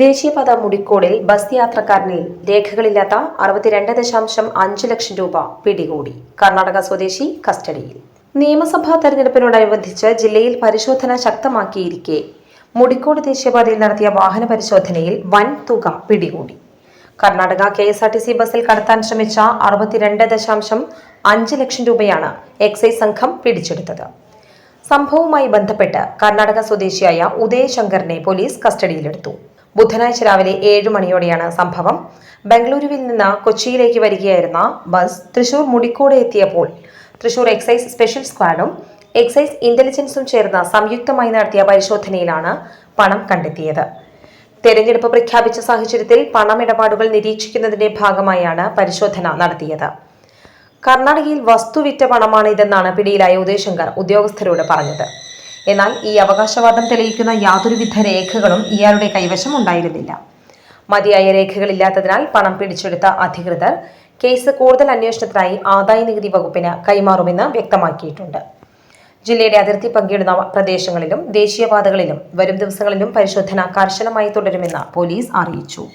ദേശീയപാത മുടിക്കോടിൽ ബസ് യാത്രക്കാരനിൽ രേഖകളില്ലാത്ത 62.5 ലക്ഷം രൂപ പിടികൂടി. കർണാടക സ്വദേശി കസ്റ്റഡിയിൽ. നിയമസഭാ തെരഞ്ഞെടുപ്പിനോടനുബന്ധിച്ച് ജില്ലയിൽ പരിശോധന ശക്തമാക്കിയിരിക്കെ മുടിക്കോട് ദേശീയപാതയിൽ നടത്തിയ വാഹന പരിശോധനയിൽ വൻ തുക പിടികൂടി. കർണാടക KSRTC ബസ്സിൽ കടത്താൻ ശ്രമിച്ച 62.5 ലക്ഷം രൂപയാണ് എക്സൈസ് സംഘം പിടിച്ചെടുത്തത്. സംഭവവുമായി ബന്ധപ്പെട്ട് കർണാടക സ്വദേശിയായ ഉദയശങ്കറിനെ പോലീസ് കസ്റ്റഡിയിലെടുത്തു. ബുധനാഴ്ച രാവിലെ 7 മണിയോടെയാണ് സംഭവം. ബംഗളൂരുവിൽ നിന്ന് കൊച്ചിയിലേക്ക് വരികയായിരുന്ന ബസ് തൃശൂർ മുടിക്കോട് എത്തിയപ്പോൾ തൃശൂർ എക്സൈസ് സ്പെഷ്യൽ സ്ക്വാഡും എക്സൈസ് ഇന്റലിജൻസും ചേർന്ന് സംയുക്തമായി നടത്തിയ പരിശോധനയിലാണ് പണം കണ്ടെത്തിയത്. തെരഞ്ഞെടുപ്പ് പ്രഖ്യാപിച്ച സാഹചര്യത്തിൽ പണമിടപാടുകൾ നിരീക്ഷിക്കുന്നതിന്റെ ഭാഗമായാണ് പരിശോധന നടത്തിയത്. കർണാടകയിൽ വസ്തുവിറ്റ പണമാണ് ഇതെന്നാണ് പിടിയിലായ ഉദയശങ്കർ ഉദ്യോഗസ്ഥരോട് പറഞ്ഞത്. എന്നാൽ ഈ അവകാശവാദം തെളിയിക്കുന്ന യാതൊരുവിധ രേഖകളും ഇയാളുടെ കൈവശം ഉണ്ടായിരുന്നില്ല. മതിയായ രേഖകളില്ലാത്തതിനാൽ പണം പിടിച്ചെടുത്ത അധികൃതർ കേസ് കൂടുതൽ അന്വേഷണത്തിനായി ആദായനികുതി വകുപ്പിന് കൈമാറുമെന്ന് വ്യക്തമാക്കിയിട്ടുണ്ട്. ജില്ലയുടെ അതിർത്തി പങ്കിടുന്ന പ്രദേശങ്ങളിലും ദേശീയപാതകളിലും വരും ദിവസങ്ങളിലും പരിശോധന കർശനമായി തുടരുമെന്ന് പോലീസ് അറിയിച്ചു.